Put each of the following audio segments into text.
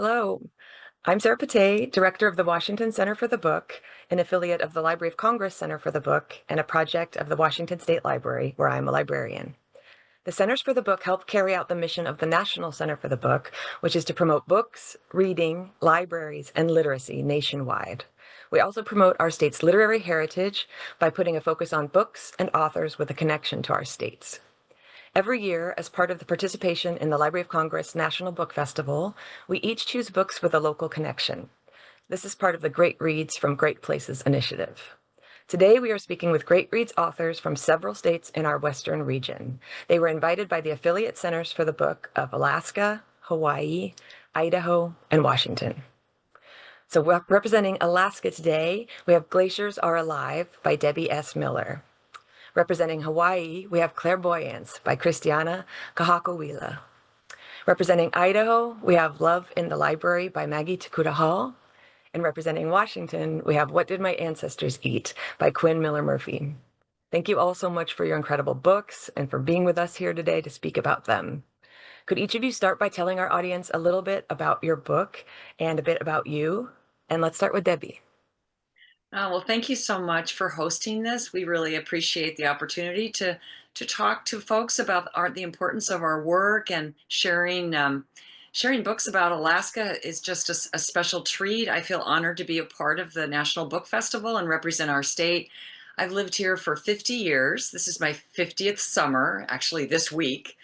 Hello, I'm Sara Peté, Director of the Washington Center for the Book, an affiliate of the Library of Congress Center for the Book, and a project of the Washington State Library, where I'm a librarian. The Centers for the Book help carry out the mission of the National Center for the Book, which is to promote books, reading, libraries, and literacy nationwide. We also promote our state's literary heritage by putting a focus on books and authors with a connection to our states. Every year, as part of the participation in the Library of Congress National Book Festival, we each choose books with a local connection. This is part of the Great Reads from Great Places initiative. Today, we are speaking with Great Reads authors from several states in our Western region. They were invited by the affiliate centers for the book of Alaska, Hawaii, Idaho, and Washington. So representing Alaska today, we have Glaciers Are Alive by Debbie S. Miller. Representing Hawaii, we have Clairvoyance by Kristiana Kahakauwila. Representing Idaho, we have Love in the Library by Maggie Tokuda-Hall. And representing Washington, we have What Did My Ancestors Eat by Quinn Miller-Murphy. Thank you all so much for your incredible books and for being with us here today to speak about them. Could each of you start by telling our audience a little bit about your book and a bit about you? And let's start with Debbie. Well, thank you so much for hosting this. We really appreciate the opportunity to talk to folks about the importance of our work and sharing books about Alaska is just a special treat. I feel honored to be a part of the National Book Festival and represent our state. I've lived here for 50 years. This is my 50th summer, actually this week.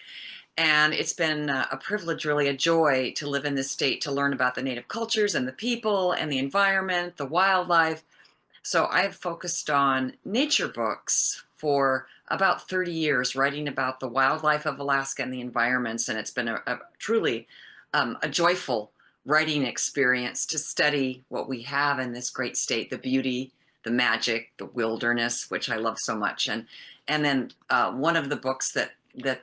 And it's been a privilege, really a joy to live in this state, to learn about the native cultures and the people and the environment, the wildlife. So I've focused on nature books for about 30 years, writing about the wildlife of Alaska and the environments. And it's been a truly a joyful writing experience to study what we have in this great state, the beauty, the magic, the wilderness, which I love so much. And then one of the books that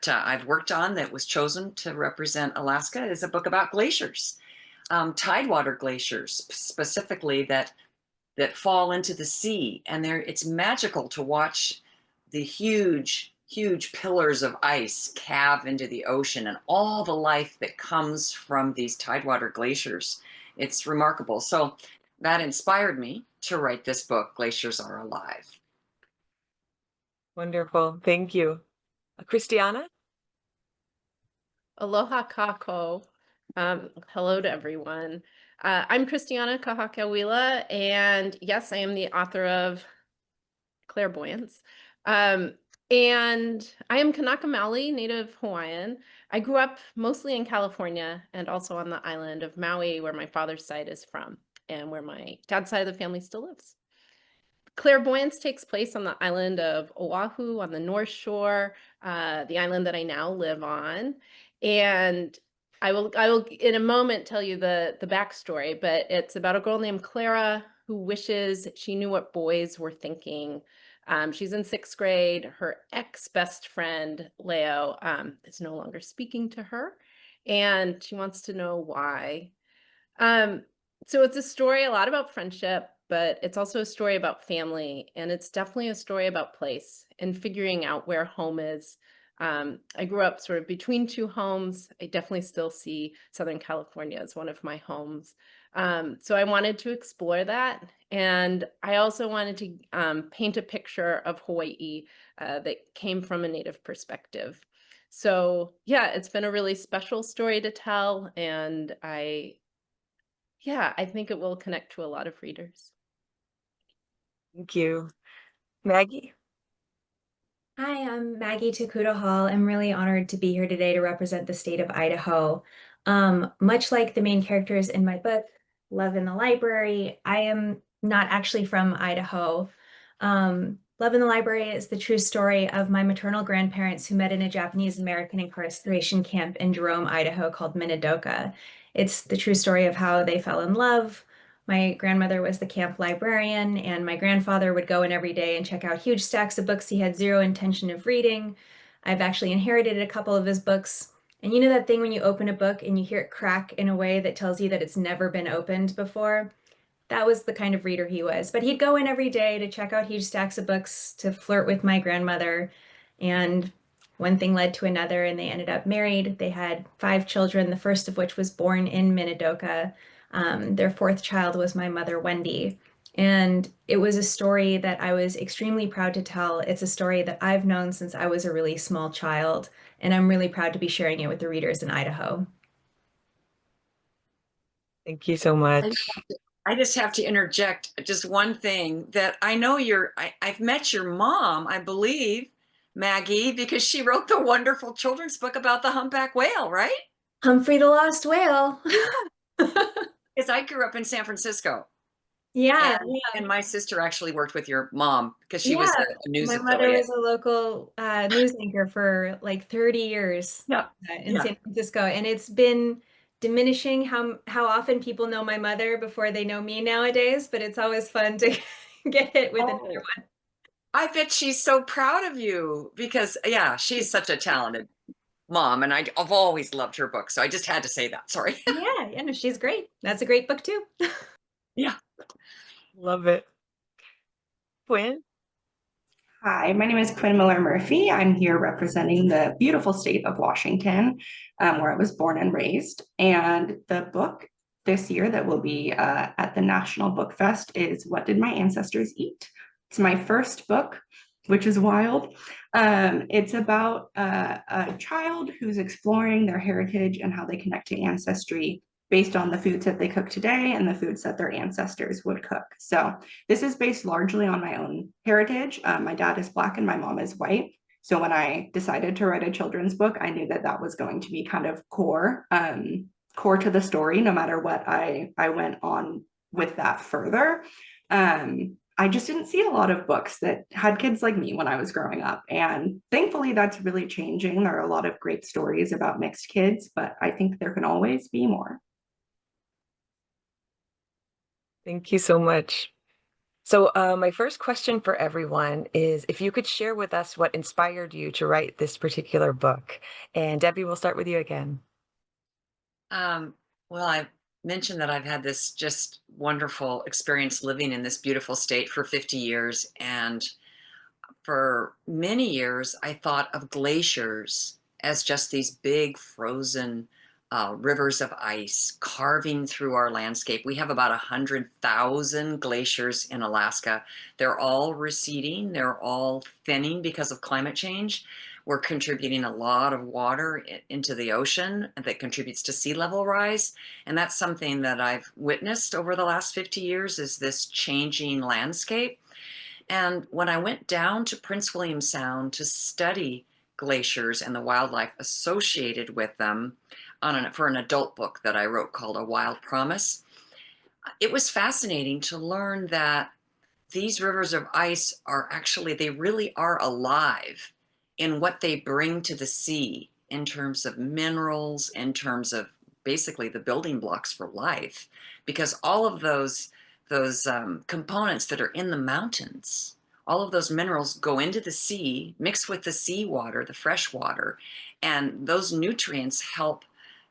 I've worked on that was chosen to represent Alaska is a book about glaciers, tidewater glaciers specifically that fall into the sea, and it's magical to watch the huge pillars of ice calve into the ocean and all the life that comes from these tidewater glaciers. It's remarkable. So that inspired me to write this book, Glaciers Are Alive. Wonderful. Thank you. Kristiana? Aloha kako. Hello to everyone. I'm Kristiana Kahakauwila, and yes, I am the author of Clairvoyance. And I am Kanaka Maoli, native Hawaiian. I grew up mostly in California and also on the island of Maui, where my father's side is from and where my dad's side of the family still lives. Clairvoyance takes place on the island of Oahu on the North Shore, the island that I now live on. And I will in a moment tell you the backstory, but it's about a girl named Clara who wishes she knew what boys were thinking. She's in 6th grade. Her ex-best friend, Leo, is no longer speaking to her, and she wants to know why. So it's a story a lot about friendship, but it's also a story about family, and it's definitely a story about place and figuring out where home is. I grew up sort of between two homes. I definitely still see Southern California as one of my homes. So I wanted to explore that. And I also wanted to paint a picture of Hawaii that came from a Native perspective. So yeah, it's been a really special story to tell. And I think it will connect to a lot of readers. Thank you. Maggie? Hi, I'm Maggie Tokuda-Hall. I'm really honored to be here today to represent the state of Idaho. Much like the main characters in my book, Love in the Library, I am not actually from Idaho. Love in the Library is the true story of my maternal grandparents who met in a Japanese American incarceration camp in Jerome, Idaho called Minidoka. It's the true story of how they fell in love. My grandmother was the camp librarian, and my grandfather would go in every day and check out huge stacks of books he had zero intention of reading. I've actually inherited a couple of his books. And you know that thing when you open a book and you hear it crack in a way that tells you that it's never been opened before? That was the kind of reader he was. But he'd go in every day to check out huge stacks of books, to flirt with my grandmother. And one thing led to another, and they ended up married. They had 5 children, the first of which was born in Minidoka. Their 4th child was my mother, Wendy. And it was a story that I was extremely proud to tell. It's a story that I've known since I was a really small child, and I'm really proud to be sharing it with the readers in Idaho. Thank you so much. I just have to interject just one thing that I know I've met your mom, I believe, Maggie, because she wrote the wonderful children's book about the humpback whale, right? Humphrey the Lost Whale. Because I grew up in San Francisco. Yeah, And my sister actually worked with your mom because she was yeah. a news My mother affiliate. was a local news anchor for like 30 years Yeah. in San Francisco, and it's been diminishing how often people know my mother before they know me nowadays, but it's always fun to get hit with another one. I bet she's so proud of you because, yeah, she's such a talented mom, and I've always loved her book. So I just had to say that. Sorry. Yeah, no, she's great. That's a great book too. Yeah. Love it. Quinn? Hi, my name is Quinn Miller Murphy. I'm here representing the beautiful state of Washington, where I was born and raised. And the book this year that will be at the National Book Fest is What Did My Ancestors Eat? It's my first book, which is wild. It's about a child who's exploring their heritage and how they connect to ancestry based on the foods that they cook today and the foods that their ancestors would cook. So this is based largely on my own heritage. My dad is Black and my mom is white. So when I decided to write a children's book, I knew that that was going to be kind of core to the story, no matter what I went on with that further. I just didn't see a lot of books that had kids like me when I was growing up. And thankfully, that's really changing. There are a lot of great stories about mixed kids, but I think there can always be more. Thank you so much. So my first question for everyone is if you could share with us what inspired you to write this particular book. And Debbie, we'll start with you again. Well, I mentioned that I've had this just wonderful experience living in this beautiful state for 50 years. And for many years, I thought of glaciers as just these big frozen rivers of ice carving through our landscape. We have about 100,000 glaciers in Alaska. They're all receding. They're all thinning because of climate change. We're contributing a lot of water into the ocean that contributes to sea level rise. And that's something that I've witnessed over the last 50 years is this changing landscape. And when I went down to Prince William Sound to study glaciers and the wildlife associated with them for an adult book that I wrote called A Wild Promise, it was fascinating to learn that these rivers of ice are actually, they really are alive in what they bring to the sea in terms of minerals, in terms of basically the building blocks for life, because all of those components that are in the mountains, all of those minerals go into the sea, mix with the seawater, the fresh water, and those nutrients help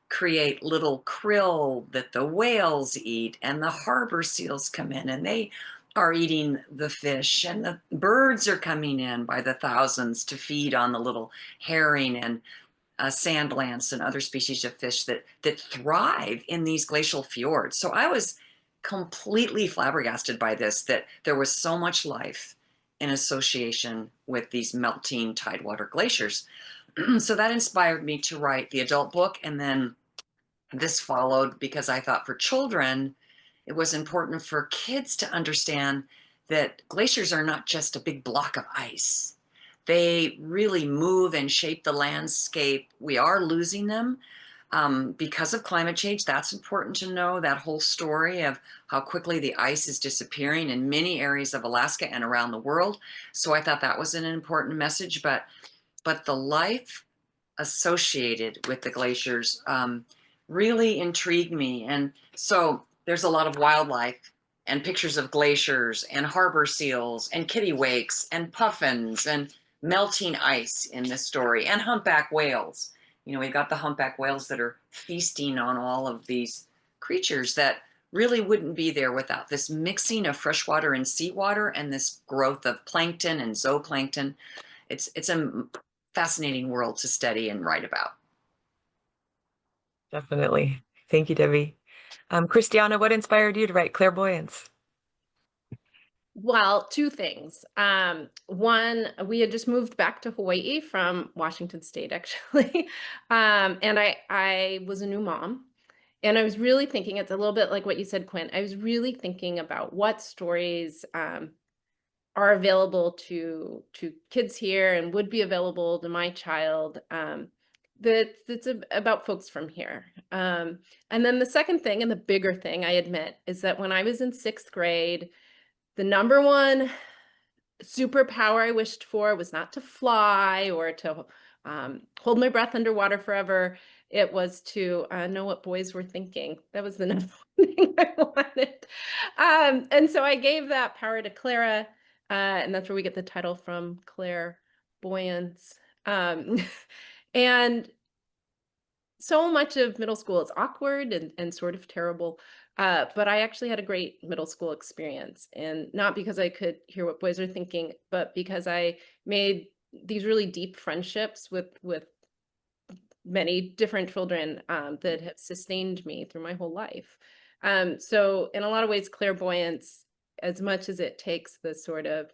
create little krill that the whales eat, and the harbor seals come in and they are eating the fish, and the birds are coming in by the thousands to feed on the little herring and sand lance and other species of fish that thrive in these glacial fjords. So I was completely flabbergasted by this, that there was so much life in association with these melting tidewater glaciers. So that inspired me to write the adult book, and then this followed because I thought for children, it was important for kids to understand that glaciers are not just a big block of ice. They really move and shape the landscape. We are losing them because of climate change. That's important to know, that whole story of how quickly the ice is disappearing in many areas of Alaska and around the world. So I thought that was an important message, but the life associated with the glaciers really intrigued me. And so there's a lot of wildlife and pictures of glaciers and harbor seals and kittiwakes and puffins and melting ice in this story, and humpback whales. You know, we've got the humpback whales that are feasting on all of these creatures that really wouldn't be there without this mixing of freshwater and seawater and this growth of plankton and zooplankton. It's a fascinating world to study and write about. Definitely. Thank you, Debbie. Kristiana, what inspired you to write Clairvoyance? Well, two things. One, we had just moved back to Hawaii from Washington State, actually. And I was a new mom. And I was really thinking, it's a little bit like what you said, Quinn. I was really thinking about what stories are available to kids here and would be available to my child that's about folks from here. And then the second thing, and the bigger thing, I admit, is that when I was in 6th grade, the number one superpower I wished for was not to fly or to hold my breath underwater forever. It was to know what boys were thinking. That was the number one thing I wanted. And so I gave that power to Clara, and that's where we get the title from, Clairvoyance. And so much of middle school is awkward and sort of terrible. But I actually had a great middle school experience, and not because I could hear what boys are thinking, but because I made these really deep friendships with many different children that have sustained me through my whole life. So in a lot of ways, clairvoyance, as much as it takes the sort of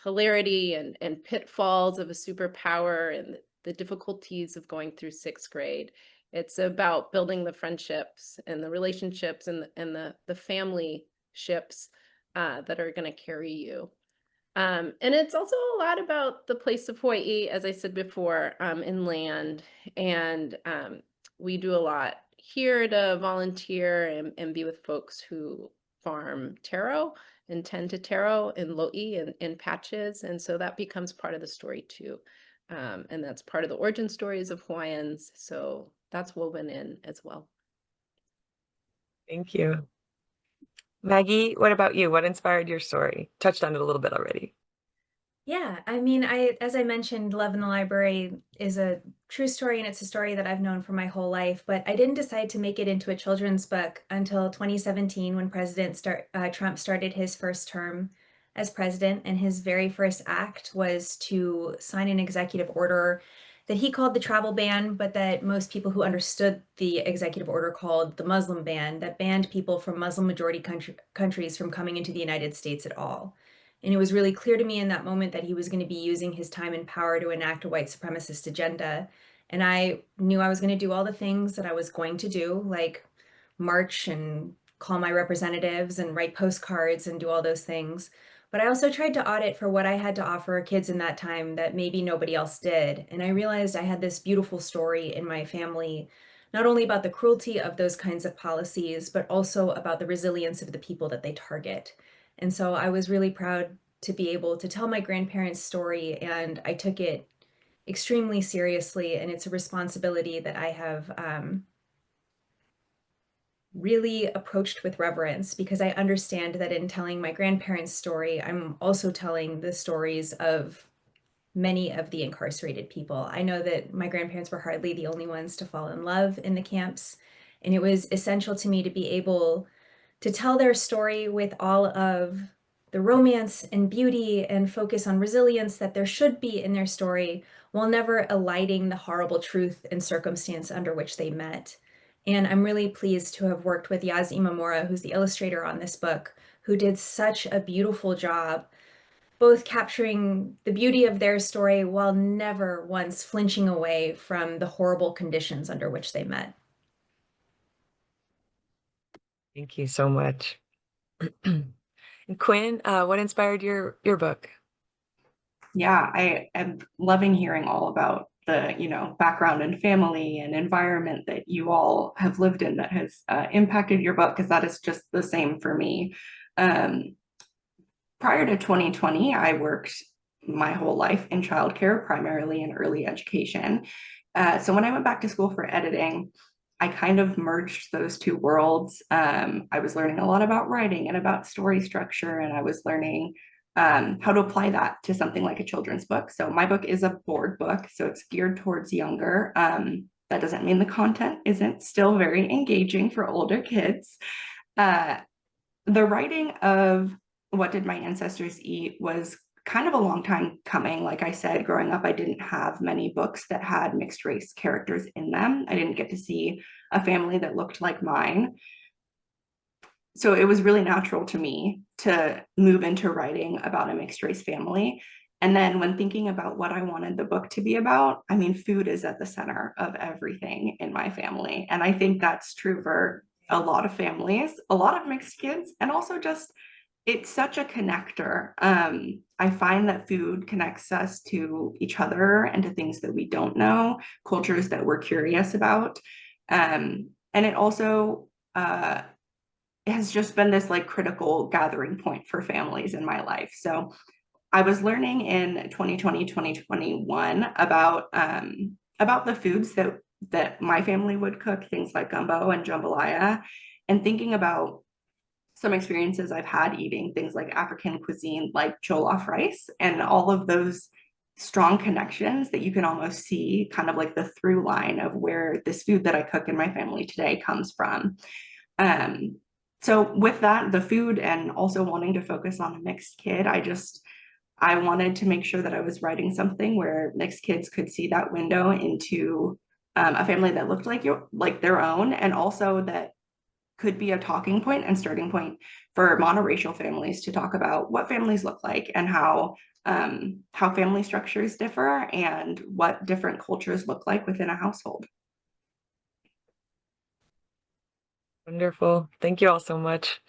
hilarity and pitfalls of a superpower and the difficulties of going through 6th grade, it's about building the friendships and the relationships and the family ships that are going to carry you. And it's also a lot about the place of Hawaii, as I said before, in land. And we do a lot here to volunteer and be with folks who farm taro and tend to taro and lo'i and in patches. And so that becomes part of the story too. And that's part of the origin stories of Hawaiians. So that's woven in as well. Thank you. Maggie, what about you? What inspired your story? Touched on it a little bit already. Yeah, I mean, as I mentioned, Love in the Library is a true story, and it's a story that I've known for my whole life, but I didn't decide to make it into a children's book until 2017 when Trump started his first term as president, and his very first act was to sign an executive order that he called the travel ban, but that most people who understood the executive order called the Muslim ban, that banned people from Muslim majority countries from coming into the United States at all. And it was really clear to me in that moment that he was going to be using his time and power to enact a white supremacist agenda. And I knew I was going to do all the things that I was going to do, like march and call my representatives and write postcards and do all those things. But I also tried to audit for what I had to offer kids in that time that maybe nobody else did. And I realized I had this beautiful story in my family, not only about the cruelty of those kinds of policies, but also about the resilience of the people that they target. And so I was really proud to be able to tell my grandparents' story, and I took it extremely seriously. And it's a responsibility that I have really approached with reverence, because I understand that in telling my grandparents' story, I'm also telling the stories of many of the incarcerated people. I know that my grandparents were hardly the only ones to fall in love in the camps, and it was essential to me to be able to tell their story with all of the romance and beauty and focus on resilience that there should be in their story, while never eliding the horrible truth and circumstance under which they met. And I'm really pleased to have worked with Yaz Imamura, who's the illustrator on this book, who did such a beautiful job both capturing the beauty of their story while never once flinching away from the horrible conditions under which they met. Thank you so much. And Quinn, what inspired your book? Yeah, I am loving hearing all about the, background and family and environment that you all have lived in that has impacted your book, because that is just the same for me. Prior to 2020, I worked my whole life in childcare, primarily in early education. So when I went back to school for editing, I kind of merged those two worlds. I was learning a lot about writing and about story structure, and I was learning how to apply that to something like a children's book. So my book is a board book, so it's geared towards younger. That doesn't mean the content isn't still very engaging for older kids. The writing of What Did My Ancestors Eat was kind of a long time coming. Like I said, growing up, I didn't have many books that had mixed race characters in them. I didn't get to see a family that looked like mine. So it was really natural to me to move into writing about a mixed race family. And then when thinking about what I wanted the book to be about, I mean, food is at the center of everything in my family. And I think that's true for a lot of families, a lot of mixed kids, and also just it's such a connector. I find that food connects us to each other and to things that we don't know, cultures that we're curious about. And it also has just been this like critical gathering point for families in my life. So I was learning in 2020, 2021 about the foods that my family would cook, things like gumbo and jambalaya, and thinking about some experiences I've had eating things like African cuisine, like jollof rice, and all of those strong connections that you can almost see kind of like the through line of where this food that I cook in my family today comes from. Um, so with that, the food and also wanting to focus on a mixed kid, I wanted to make sure that I was writing something where mixed kids could see that window into a family that looked like their own, and also that could be a talking point and starting point for monoracial families to talk about what families look like and how family structures differ and what different cultures look like within a household. Wonderful. Thank you all so much.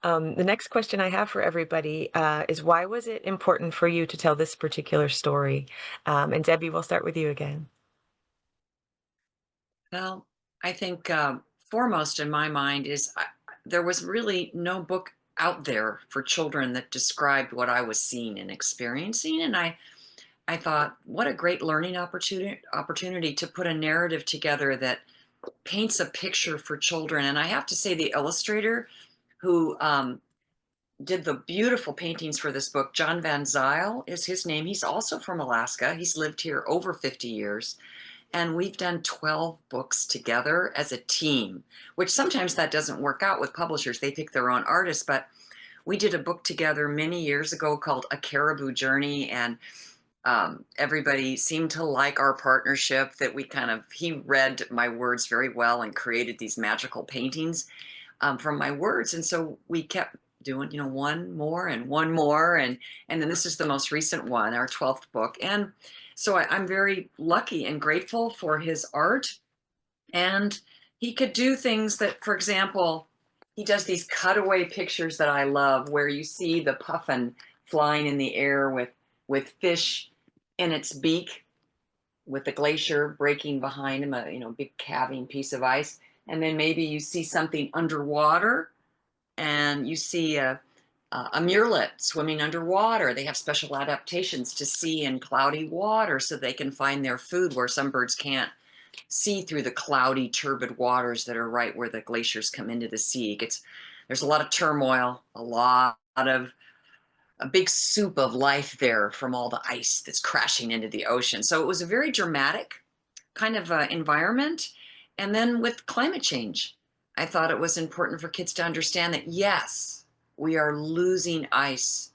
The next question I have for everybody is why was it important for you to tell this particular story? And Debbie, we'll start with you again. Well, I think foremost in my mind is there was really no book out there for children that described what I was seeing and experiencing. And I thought, what a great learning opportunity to put a narrative together that paints a picture for children. And I have to say, the illustrator who did the beautiful paintings for this book, John Van Zyl is his name. He's also from Alaska. He's lived here over 50 years. And we've done 12 books together as a team, which sometimes that doesn't work out with publishers. They pick their own artists, but we did a book together many years ago called A Caribou Journey, and everybody seemed to like our partnership, that he read my words very well and created these magical paintings from my words. And so we kept doing, one more and one more. And then this is the most recent one, our 12th book. And so I'm very lucky and grateful for his art. And he could do things that, for example, he does these cutaway pictures that I love, where you see the puffin flying in the air with fish in its beak, with the glacier breaking behind him, a big calving piece of ice. And then maybe you see something underwater, and you see a murrelet swimming underwater. They have special adaptations to see in cloudy water so they can find their food where some birds can't see through the cloudy, turbid waters that are right where the glaciers come into the sea. There's a lot of turmoil, a big soup of life there from all the ice that's crashing into the ocean. So it was a very dramatic kind of environment. And then with climate change, I thought it was important for kids to understand that, yes, we are losing ice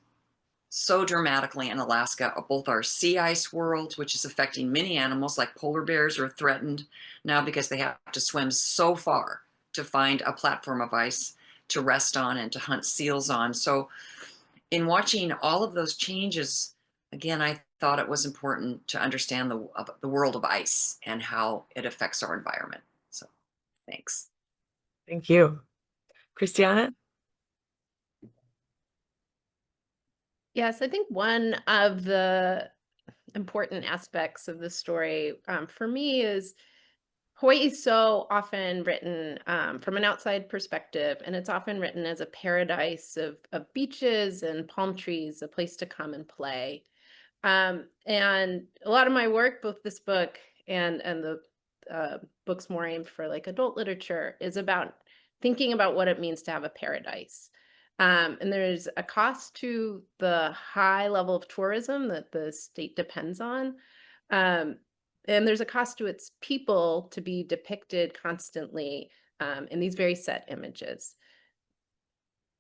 so dramatically in Alaska, both our sea ice world, which is affecting many animals, like polar bears are threatened now because they have to swim so far to find a platform of ice to rest on and to hunt seals on. So in watching all of those changes, again, I thought it was important to understand the world of ice and how it affects our environment. So thanks. Thank you. Kristiana? Yes, I think one of the important aspects of the story for me is Hawaii is so often written from an outside perspective, and it's often written as a paradise of beaches and palm trees, a place to come and play. And a lot of my work, both this book and the books more aimed for like adult literature, is about thinking about what it means to have a paradise. And there's a cost to the high level of tourism that the state depends on. Um, and there's a cost to its people to be depicted constantly in these very set images.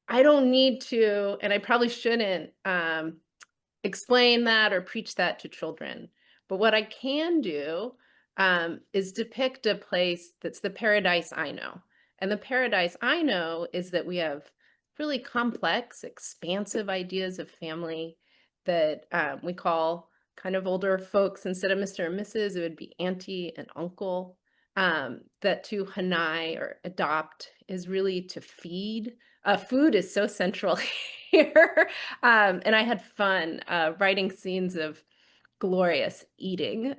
I don't need to, and I probably shouldn't, explain that or preach that to children. But what I can do is depict a place that's the paradise I know. And the paradise I know is that we have really complex, expansive ideas of family that we call kind of older folks, instead of Mr. and Mrs., it would be auntie and uncle. That to Hanai or adopt is really to feed. Food is so central here. And I had fun writing scenes of glorious eating.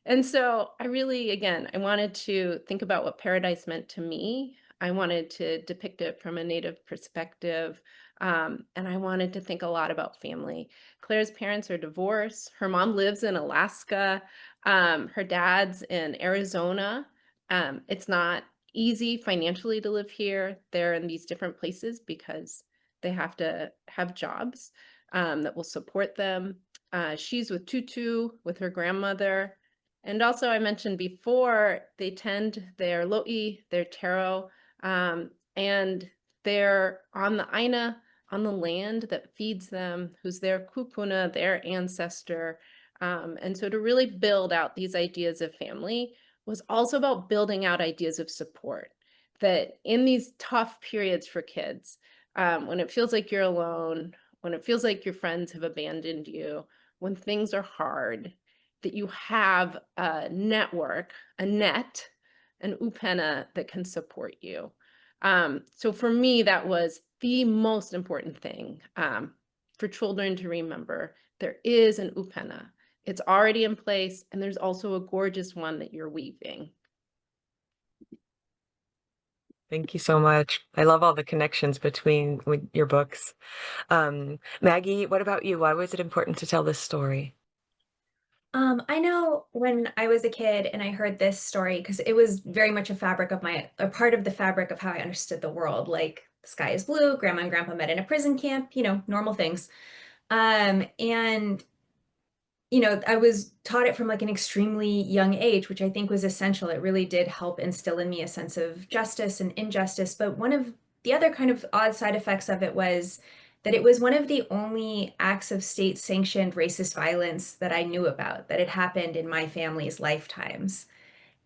And so I really, again, I wanted to think about what paradise meant to me. I wanted to depict it from a Native perspective. And I wanted to think a lot about family. Claire's parents are divorced. Her mom lives in Alaska. Her dad's in Arizona. It's not easy financially to live here. They're in these different places because they have to have jobs that will support them. She's with Tutu, with her grandmother. And also, I mentioned before, they tend their lo'i, their taro, and they're on the Aina, on the land that feeds them, who's their kupuna, their ancestor. And so to really build out these ideas of family was also about building out ideas of support. That in these tough periods for kids, when it feels like you're alone, when it feels like your friends have abandoned you, when things are hard, that you have a network, a net, an upena that can support you. So for me, that was the most important thing for children to remember. There is an upena. It's already in place, and there's also a gorgeous one that you're weaving. Thank you so much. I love all the connections between your books. Maggie, what about you? Why was it important to tell this story? I know when I was a kid and I heard this story, because it was very much a part of the fabric of how I understood the world. Like, the sky is blue, grandma and grandpa met in a prison camp, normal things. And I was taught it from like an extremely young age, which I think was essential. It really did help instill in me a sense of justice and injustice. But one of the other kind of odd side effects of it was that it was one of the only acts of state-sanctioned racist violence that I knew about, that had happened in my family's lifetimes.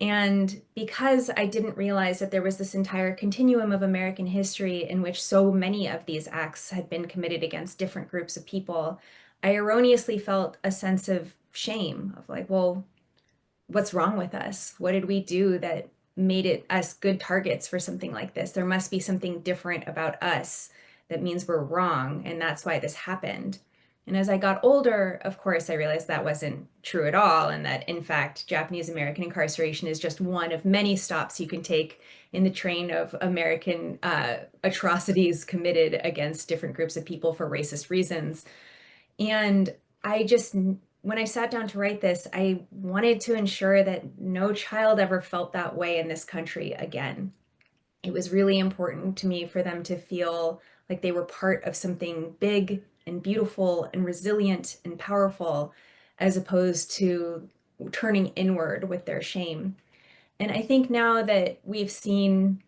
And because I didn't realize that there was this entire continuum of American history in which so many of these acts had been committed against different groups of people, I erroneously felt a sense of shame of like, well, what's wrong with us? What did we do that made it us good targets for something like this? There must be something different about us that means we're wrong, and that's why this happened. And as I got older, of course, I realized that wasn't true at all, and that in fact, Japanese American incarceration is just one of many stops you can take in the train of American atrocities committed against different groups of people for racist reasons. And when I sat down to write this, I wanted to ensure that no child ever felt that way in this country again. It was really important to me for them to feel like they were part of something big and beautiful and resilient and powerful, as opposed to turning inward with their shame. And I think now that we've seen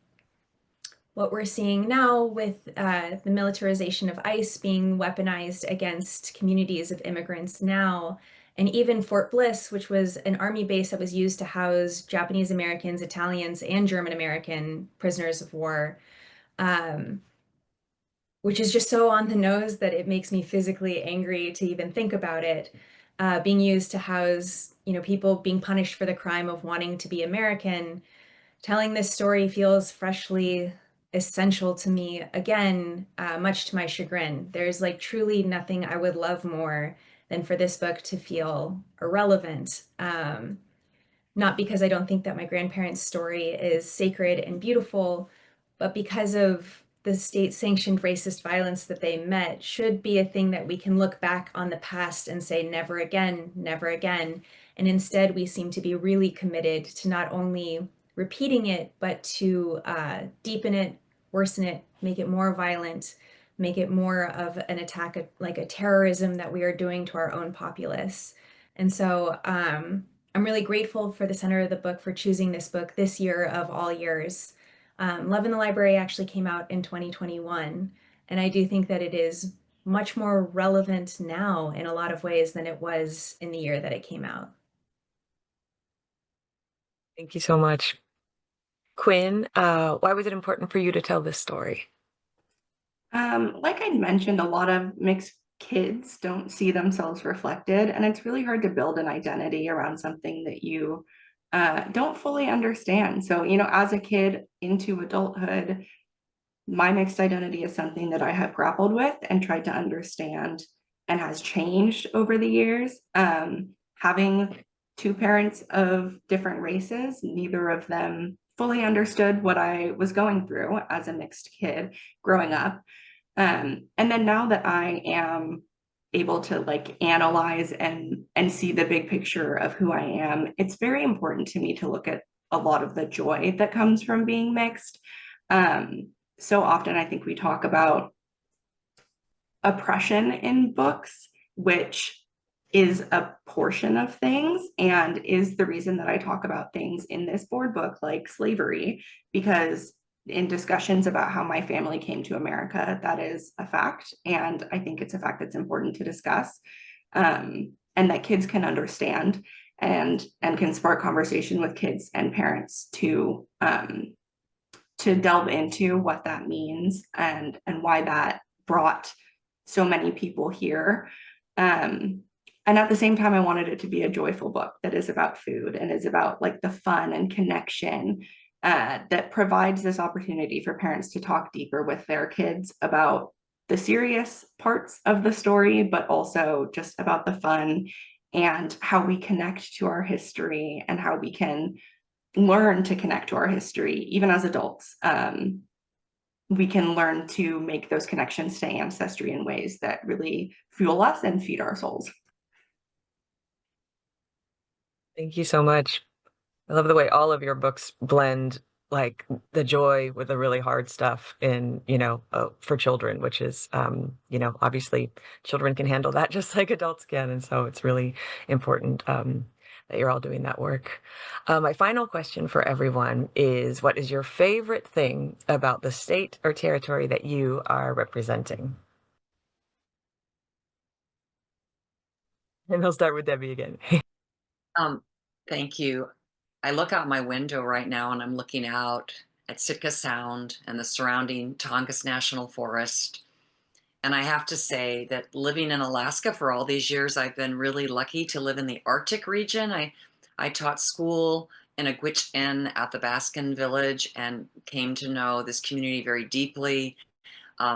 what we're seeing now with the militarization of ICE being weaponized against communities of immigrants now, and even Fort Bliss, which was an army base that was used to house Japanese Americans, Italians, and German American prisoners of war, which is just so on the nose that it makes me physically angry to even think about it, being used to house, people being punished for the crime of wanting to be American. Telling this story feels freshly essential to me again, much to my chagrin. There's like truly nothing I would love more than for this book to feel irrelevant. Not because I don't think that my grandparents' story is sacred and beautiful, but because of the state-sanctioned racist violence that they met should be a thing that we can look back on the past and say, never again, never again. And instead, we seem to be really committed to not only repeating it, but to deepen it, worsen it, make it more violent, make it more of an attack, like a terrorism that we are doing to our own populace. And so I'm really grateful for the center of the book for choosing this book this year of all years. Love in the Library actually came out in 2021, and I do think that it is much more relevant now in a lot of ways than it was in the year that it came out. Thank you so much. Quinn, why was it important for you to tell this story? Like I mentioned, a lot of mixed kids don't see themselves reflected, and it's really hard to build an identity around something that you don't fully understand. So, as a kid into adulthood, my mixed identity is something that I have grappled with and tried to understand and has changed over the years. Having two parents of different races, neither of them fully understood what I was going through as a mixed kid growing up. And then now that I am able to like analyze and see the big picture of who I am, it's very important to me to look at a lot of the joy that comes from being mixed. So often I think we talk about oppression in books, which is a portion of things and is the reason that I talk about things in this board book like slavery, because in discussions about how my family came to America, that is a fact. And I think it's a fact that's important to discuss, and that kids can understand and can spark conversation with kids and parents to delve into what that means and why that brought so many people here. And at the same time, I wanted it to be a joyful book that is about food and is about like the fun and connection, that provides this opportunity for parents to talk deeper with their kids about the serious parts of the story, but also just about the fun and how we connect to our history and how we can learn to connect to our history, even as adults. We can learn to make those connections to ancestry in ways that really fuel us and feed our souls. Thank you so much. I love the way all of your books blend like the joy with the really hard stuff in, for children, which is, obviously children can handle that just like adults can. And so it's really important that you're all doing that work. My final question for everyone is, what is your favorite thing about the state or territory that you are representing? And we'll start with Debbie again. Thank you. I look out my window right now and I'm looking out at Sitka Sound and the surrounding Tongass National Forest. And I have to say that living in Alaska for all these years, I've been really lucky to live in the Arctic region. I taught school in a Gwich'in at the Baskin Village and came to know this community very deeply.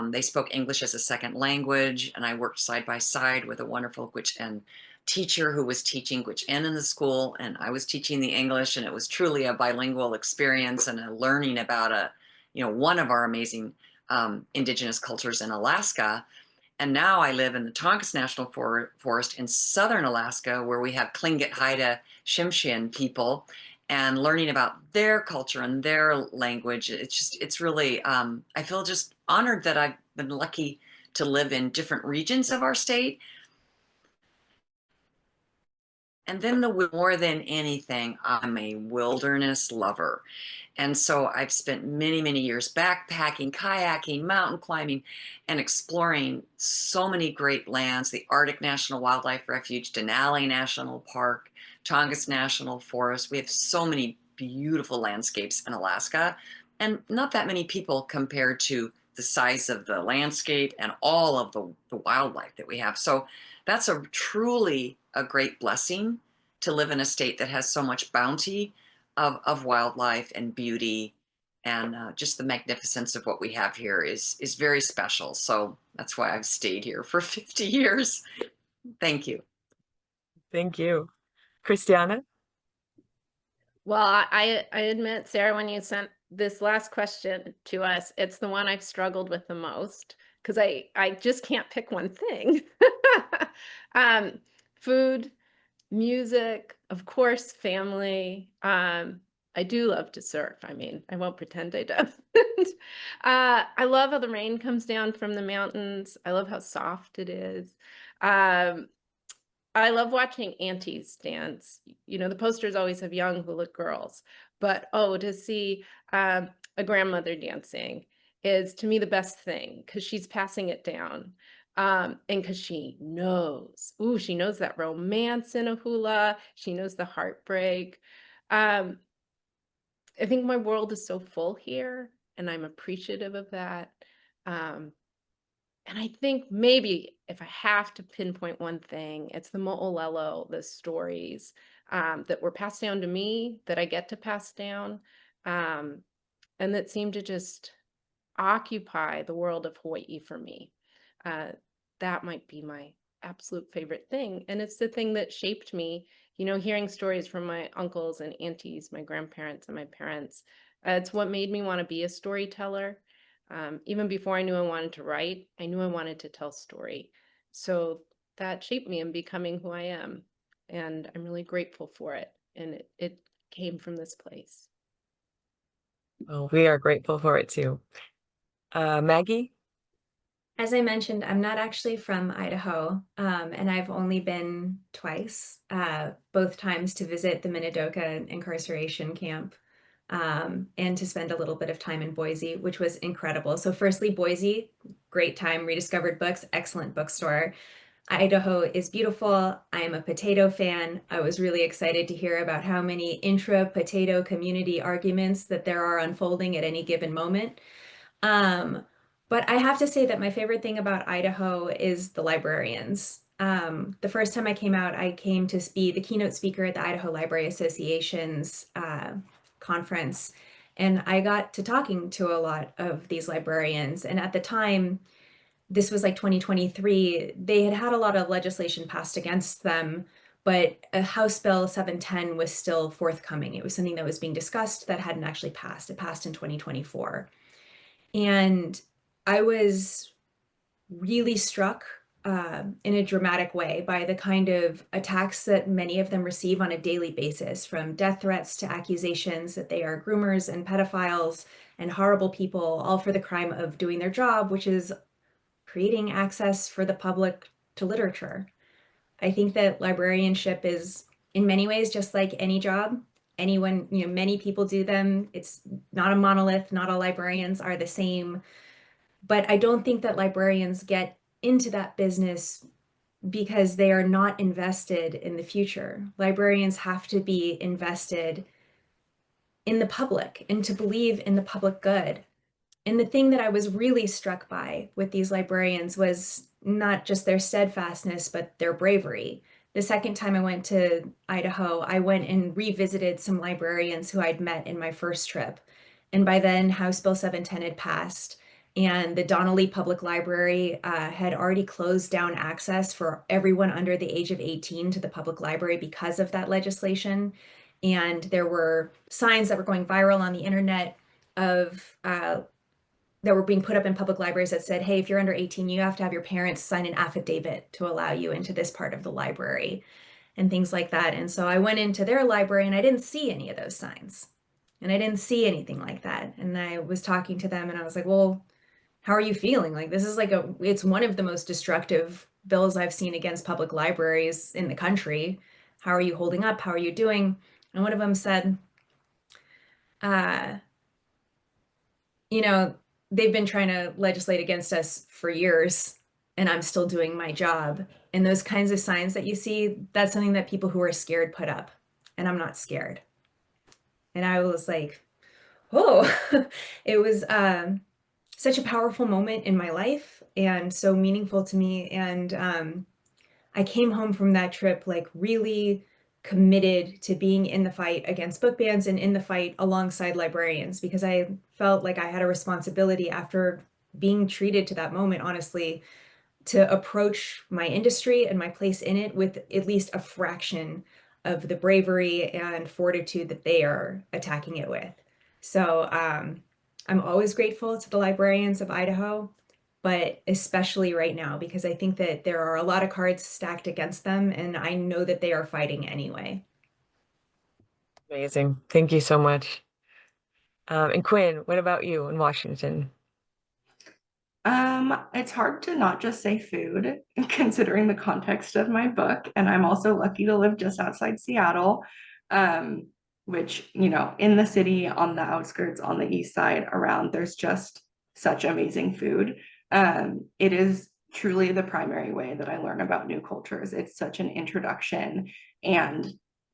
They spoke English as a second language, and I worked side by side with a wonderful Gwich'in teacher who was teaching Gwich'in in the school, and I was teaching the English, and it was truly a bilingual experience and a learning about one of our amazing indigenous cultures in Alaska. And now I live in the Tongass National Forest in southern Alaska, where we have Tlingit Haida Tsimshian people, and learning about their culture and their language. It's really, I feel just honored that I've been lucky to live in different regions of our state. And then more than anything, I'm a wilderness lover. And so I've spent many, many years backpacking, kayaking, mountain climbing, and exploring so many great lands: the Arctic National Wildlife Refuge, Denali National Park, Tongass National Forest. We have so many beautiful landscapes in Alaska, and not that many people compared to the size of the landscape and all of the wildlife that we have. So that's truly a great blessing to live in a state that has so much bounty of wildlife and beauty, and just the magnificence of what we have here is very special. So that's why I've stayed here for 50 years. Thank you. Thank you. Kristiana? Well, I admit, Sarah, when you sent this last question to us, it's the one I've struggled with the most, because I just can't pick one thing. Food, music, of course, family. I do love to surf. I mean, I won't pretend I don't. I love how the rain comes down from the mountains. I love how soft it is. I love watching aunties dance. The posters always have young hula girls, but to see a grandmother dancing is to me the best thing, because she's passing it down. And because she knows, she knows that romance in a hula. She knows the heartbreak. I think my world is so full here, and I'm appreciative of that. Um, and I think maybe if I have to pinpoint one thing, it's the mo'olelo, the stories that were passed down to me that I get to pass down, and that seem to just occupy the world of Hawaii for me. Uh, that might be my absolute favorite thing. And it's the thing that shaped me, hearing stories from my uncles and aunties, my grandparents and my parents. It's what made me want to be a storyteller. Even before I knew I wanted to write, I knew I wanted to tell story. So that shaped me in becoming who I am. And I'm really grateful for it. And it came from this place. Well, we are grateful for it too. Maggie? As I mentioned, I'm not actually from Idaho, and I've only been twice, both times to visit the Minidoka incarceration camp, and to spend a little bit of time in Boise, which was incredible. So firstly, Boise, great time, rediscovered books, excellent bookstore. Idaho is beautiful. I am a potato fan. I was really excited to hear about how many intra-potato community arguments that there are unfolding at any given moment. But I have to say that my favorite thing about Idaho is the librarians. The first time I came out, I came to be the keynote speaker at the Idaho Library Association's conference, and I got to talking to a lot of these librarians. And at the time, this was like 2023, they had had a lot of legislation passed against them, but a House Bill 710 was still forthcoming. It was something that was being discussed that hadn't actually passed. It passed in 2024. And I was really struck in a dramatic way by the kind of attacks that many of them receive on a daily basis, from death threats to accusations that they are groomers and pedophiles and horrible people, all for the crime of doing their job, which is creating access for the public to literature. I think that librarianship is, in many ways, just like any job. Anyone, many people do them. It's not a monolith. Not all librarians are the same. But I don't think that librarians get into that business because they are not invested in the future. Librarians have to be invested in the public and to believe in the public good. And the thing that I was really struck by with these librarians was not just their steadfastness, but their bravery. The second time I went to Idaho, I went and revisited some librarians who I'd met in my first trip. And by then, House Bill 710 had passed, and the Donnelly Public Library had already closed down access for everyone under the age of 18 to the public library because of that legislation. And there were signs that were going viral on the internet of that were being put up in public libraries that said, hey, if you're under 18, you have to have your parents sign an affidavit to allow you into this part of the library and things like that. And so I went into their library and I didn't see any of those signs. And I didn't see anything like that. And I was talking to them and I was like, well, how are you feeling? Like, this is it's one of the most destructive bills I've seen against public libraries in the country. How are you holding up? How are you doing? And one of them said, they've been trying to legislate against us for years, and I'm still doing my job. And those kinds of signs that you see, that's something that people who are scared put up, and I'm not scared. And I was like, oh, it was such a powerful moment in my life and so meaningful to me. And I came home from that trip like really committed to being in the fight against book bans and in the fight alongside librarians, because I felt like I had a responsibility after being treated to that moment, honestly, to approach my industry and my place in it with at least a fraction of the bravery and fortitude that they are attacking it with. So I'm always grateful to the librarians of Idaho, but especially right now, because I think that there are a lot of cards stacked against them, and I know that they are fighting anyway. Amazing. Thank you so much. And Quinn, what about you in Washington? It's hard to not just say food, considering the context of my book. And I'm also lucky to live just outside Seattle, which, in the city, on the outskirts, on the east side, around, there's just such amazing food. It is truly the primary way that I learn about new cultures. It's such an introduction, and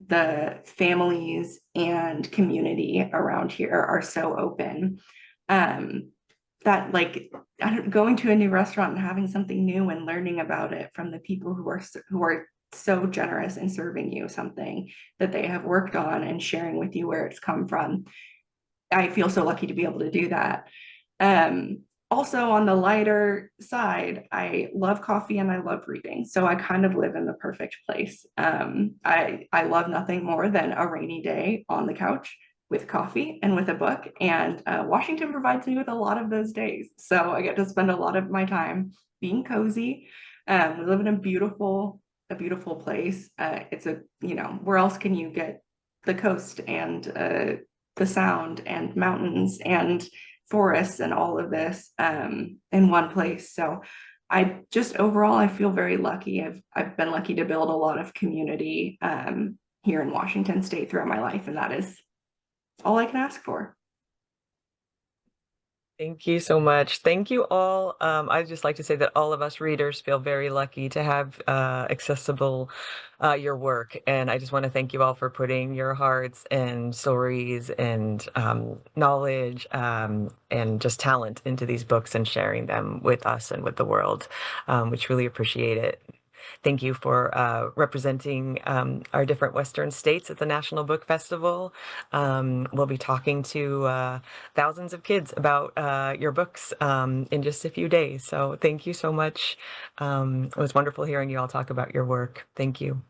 the families and community around here are so open. That like going to a new restaurant and having something new and learning about it from the people who are so generous in serving you something that they have worked on and sharing with you where it's come from. I feel so lucky to be able to do that. Also on the lighter side, I love coffee and I love reading. So I kind of live in the perfect place. I love nothing more than a rainy day on the couch with coffee and with a book. And Washington provides me with a lot of those days. So I get to spend a lot of my time being cozy. We live in a beautiful place. It's a, where else can you get the coast and the sound and mountains and forests and all of this in one place. So I just overall, I feel very lucky. I've been lucky to build a lot of community here in Washington State throughout my life, and that is all I can ask for. Thank you so much. Thank you all. I'd just like to say that all of us readers feel very lucky to have accessible your work. And I just want to thank you all for putting your hearts and stories and knowledge and just talent into these books and sharing them with us and with the world. We truly appreciate it. Thank you for representing our different Western states at the National Book Festival. We'll be talking to thousands of kids about your books in just a few days. So thank you so much. It was wonderful hearing you all talk about your work. Thank you.